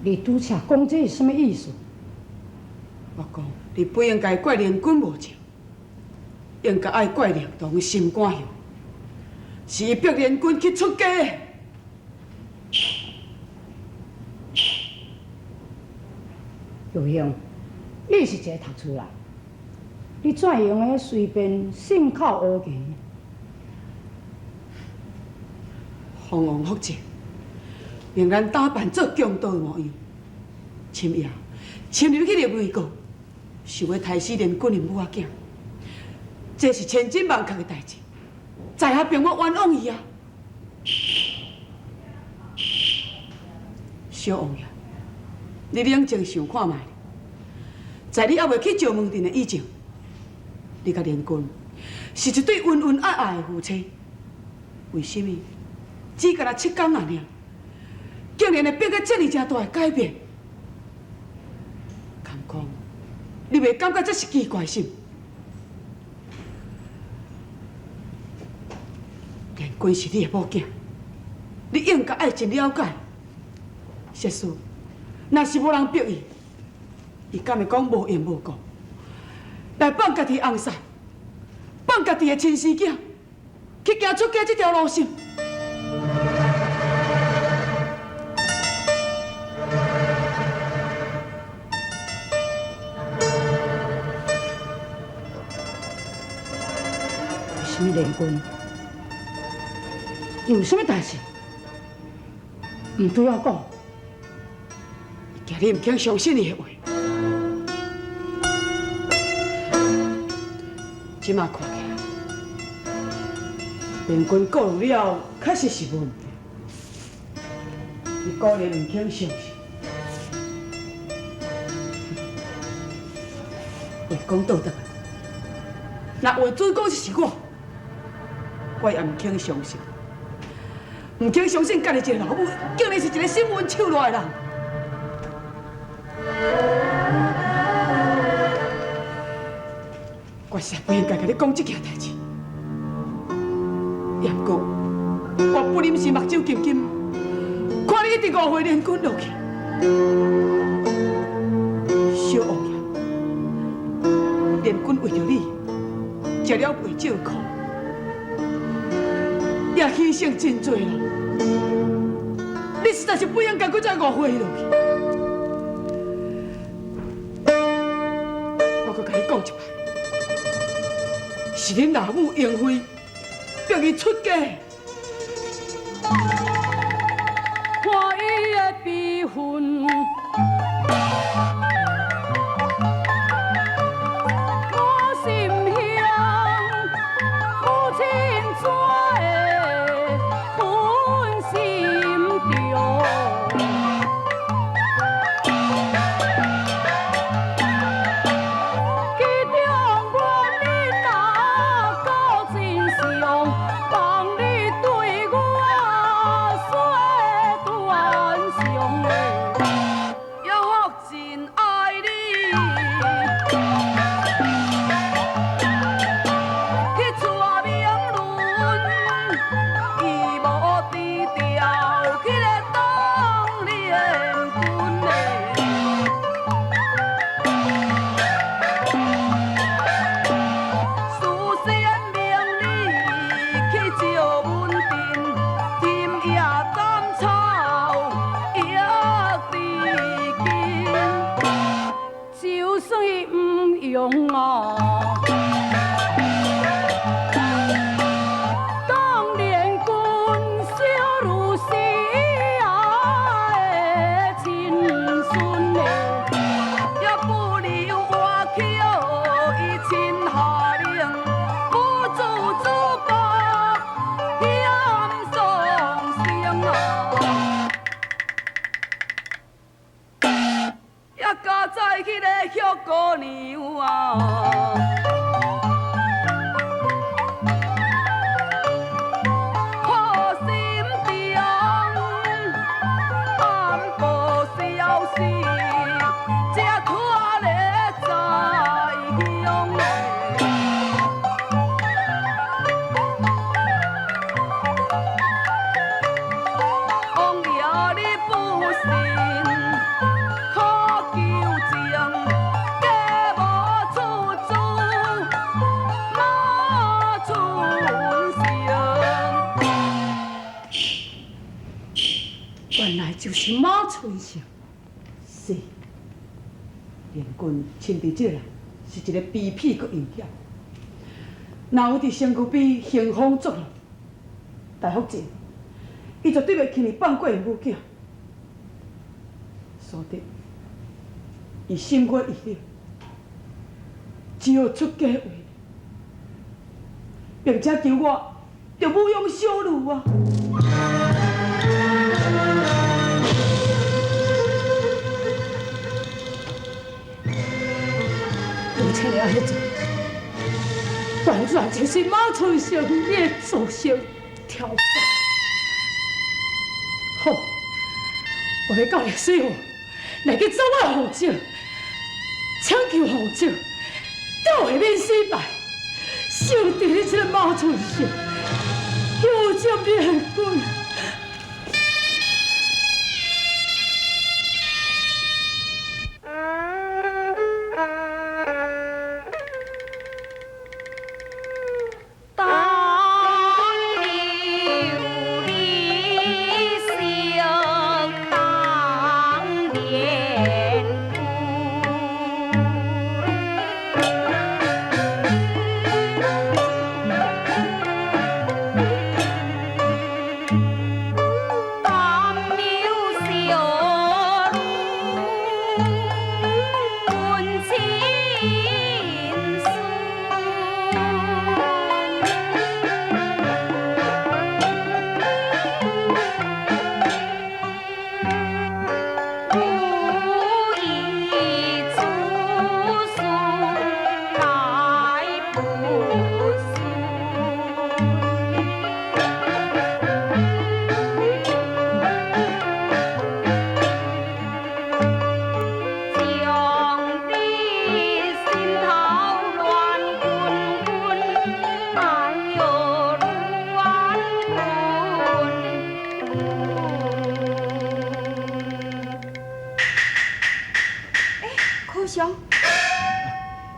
你拄则讲这是什么意思？我讲，你不应该怪连军无情，应该爱怪连同心肝向，是伊逼连军去出家的。有兄，你是一个读书人，你怎用个随便信口胡言？方王福晋，令咱打扮做强盗的模样，深夜潜入去入内阁，想要杀死连军的母仔囝，这是千真万确的代志，在下并我冤枉伊啊！小王爷，你冷静想看卖，在你还未去石门镇的以前，你甲连军是一对恩恩爱爱的夫妻，为什么？只甲他7天啊，尔，竟然会变个这么正大的改变。空空，你袂感觉这是奇怪心？连军是你的母囝，你应该爱真了解。实事，若是无人逼伊，伊敢会讲无缘无故来放家己翁婿，放家己的亲生囝，去行出家这条路线？什么连军？有什么代志？唔对我讲。惊你唔肯相信伊的话。即马看起来，连军告入了，确实是问题。伊果然唔肯相信。话讲倒转来，若话准讲就是我也唔肯相信，唔肯相信家己一个老母，竟然是一个心狠手辣的人。我实在不应该甲你讲这件代志，也不过我不忍心目睭金金，看你一直误会连军落去。小王爷，连军为着你，吃了袂少苦。也牺牲真多了，你实在是不应该再误会落去。我搁甲你讲一摆，是恁老母英妃逼伊出家。看伊的悲愤。在迄个许姑娘啊。春生。是，连军穿伫这啦，是一个卑鄙佮阴险。若有伫身躯边行风作浪，大福晋，伊绝对袂轻易放过母囝。所以，伊心肝意冷，只好出家为尼，并且求我着抚养小女啊。而且你安尼做，当然就是马春生你的祖先挑战。好，我要教你师傅来去找我红酒，抢救红酒，都会免失败。胜敌你这个马春生，有将面君。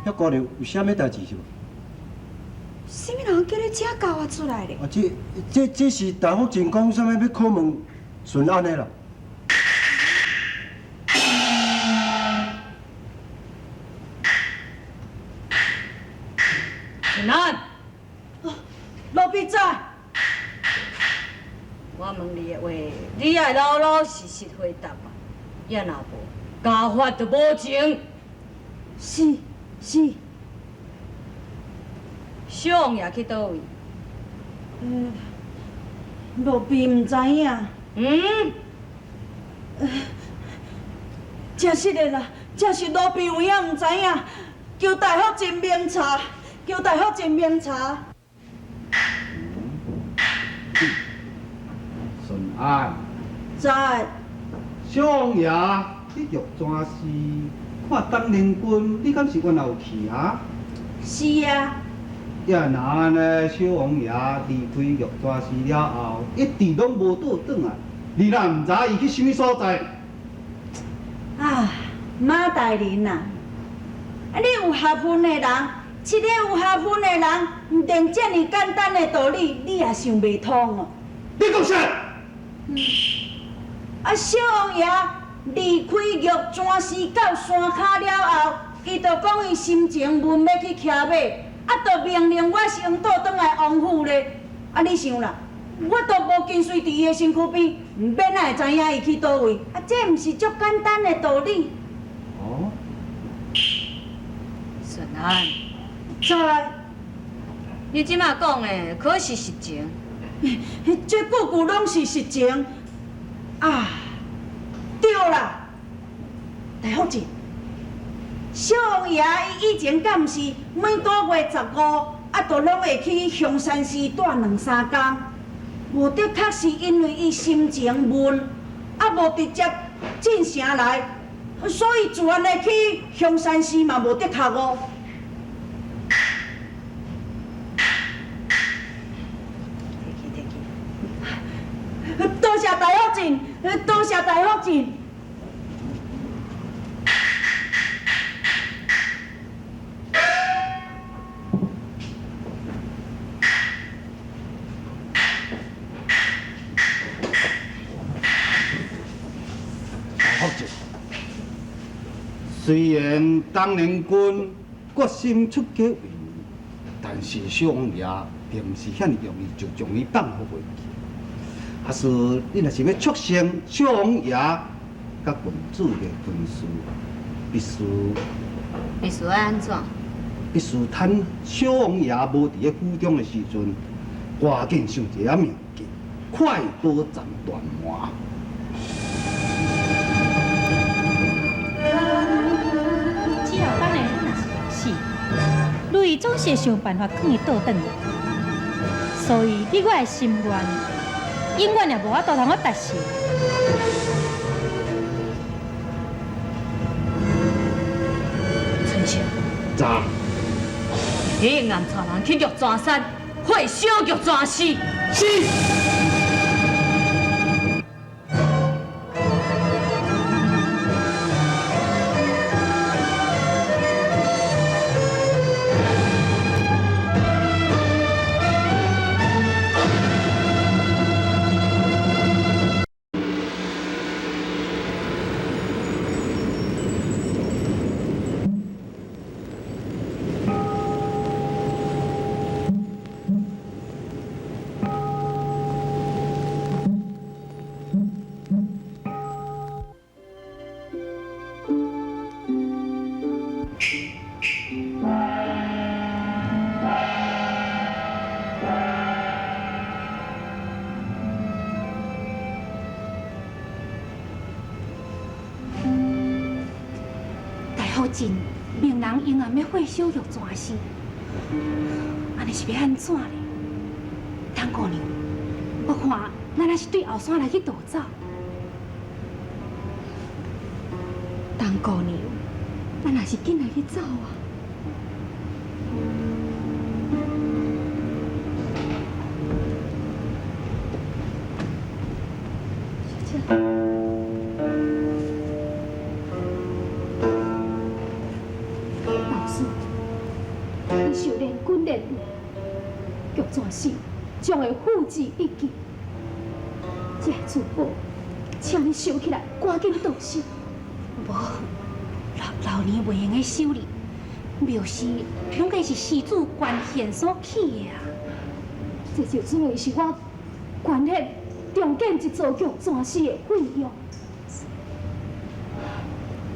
遐姑娘有啥物代志是无？什么人叫你这教我出来的？啊，这是大福晋讲啥物要考问顺安的啦。顺安，罗比仔，我问你的话，你爱老老实实回答嘛。也若无，家法就无情。是。小王爷去倒位？罗比唔知影。真实的啦，真是罗比有影唔知影，求大福晋明查，求大福晋明查。顺安，在。小王爷，你玉怎是？看当年军，你敢是原来有去啊？是啊。也若安尼，小王爷离开玉泉寺了后，一直拢无倒转来，你若唔知伊去什么所在？啊，马大人呐，啊，你有学问的人，一个有学问的人，唔定这么简单的道理，你也想袂通哦。你讲啥？啊，小王爷离开玉泉寺到山骹了后，伊就讲伊心情闷要去骑马。啊，就命令我先倒转来王府咧。啊，你想啦，我都无跟随伫伊的身躯边，唔免哪会知影伊去倒位？啊，这毋是足简单的道理。哦，顺安，在，你即马讲的可是实情？这句句拢是实情。啊，对啦，大福晋。小王爷伊以前敢毋是每个月15，就拢会去香山寺住2、3天。无的确是因为伊心情闷，无直接进城来，所以自然的去香山寺嘛无的确哦。多谢大福晋，多谢大福晋。虽然东联军决心出击为夷，但是小王爷并不是遐尼容易就将伊挡伏袂去。还是你若是要促成小王爷甲郡主的婚事，必须要安怎？必须趁小王爷无伫咧府中的时阵，赶紧想一个妙计，快刀斩断麻。只要等下若是要死，你总是会想办法放伊倒转来。所以你我的心愿，永远也无法度通我达成。春秋，咋？你暗带人去玉泉山，会小玉泉寺。是。好真，命人永远要火烧玉泉寺，安尼是要安怎呢？唐姑娘，我看咱若是对后山来去逃走。唐姑娘，咱若是紧来去走啊！小姐。你修炼训练，玉泉寺将会付之一击。这珠宝，请你收起来，赶紧动手。无，老年袂用的修理，庙事拢该是施主捐献所起的啊。这就等于是我捐献重建一座玉泉寺的费用。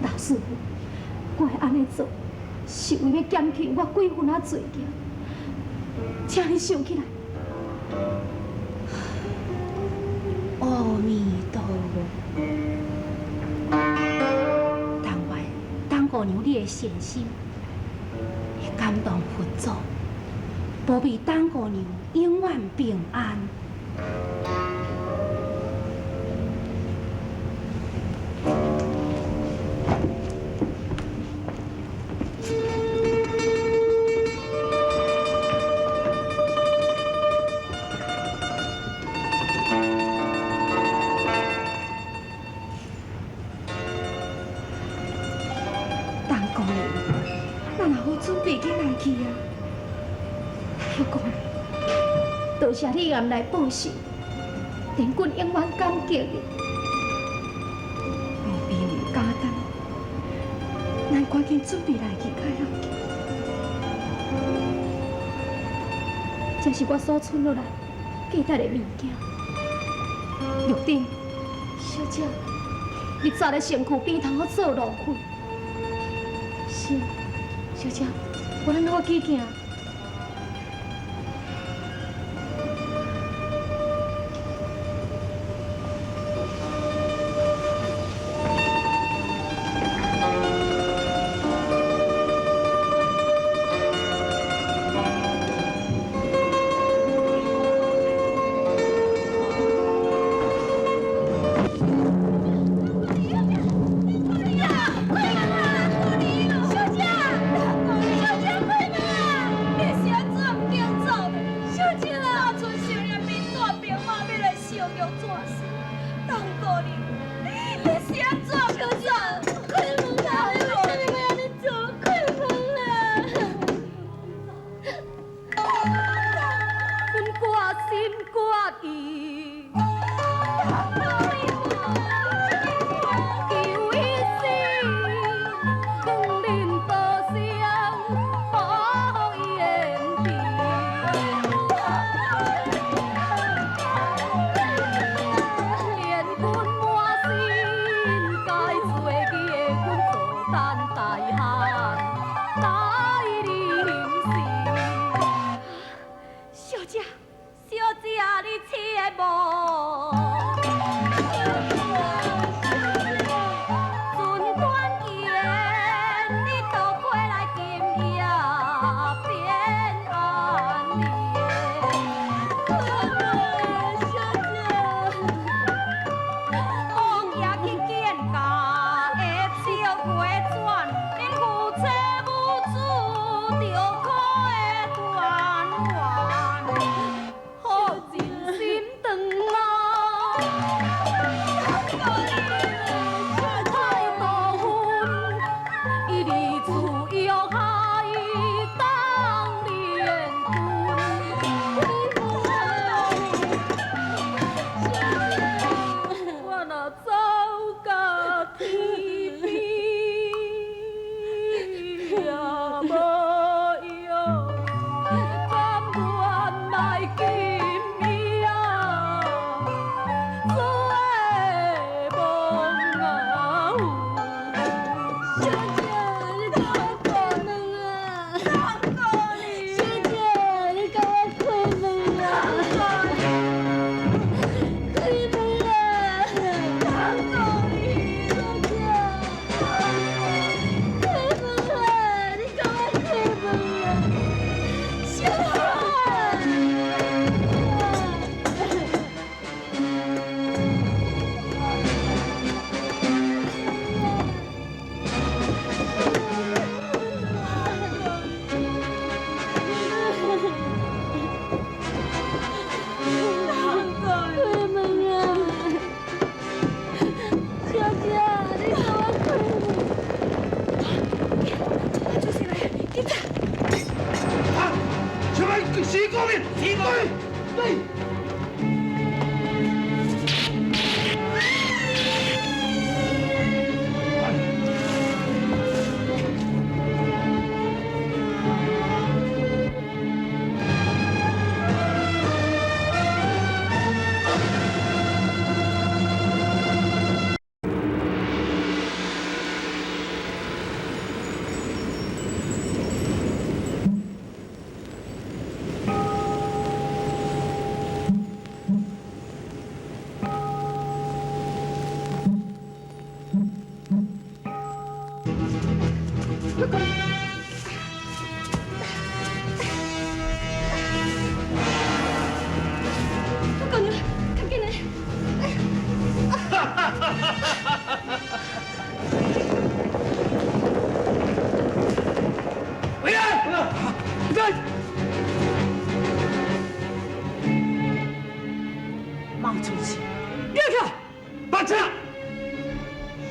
老师傅，我会安尼做。是为要减轻我几分啊罪孽，请你想起来。阿弥陀佛。但愿当姑娘你的善心，会感动佛祖，保庇当姑娘永远平安。多谢你暗来报仇，连军永远感激你。后边唔简单，咱赶紧准备来去开学去。这是我所存落来价值的物件。玉丁，小姐，你早咧身躯边头做路费。是，小姐，我咱好起行。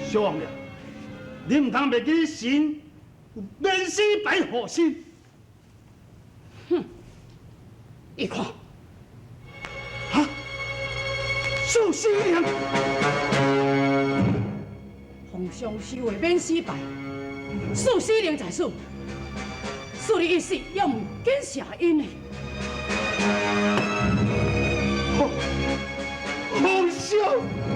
小王爷，你唔通袂记神有免死白护身。哼！你看，哈，苏司令，皇上是为免死败，苏司令在此，苏你一世也唔见谢因的。皇上。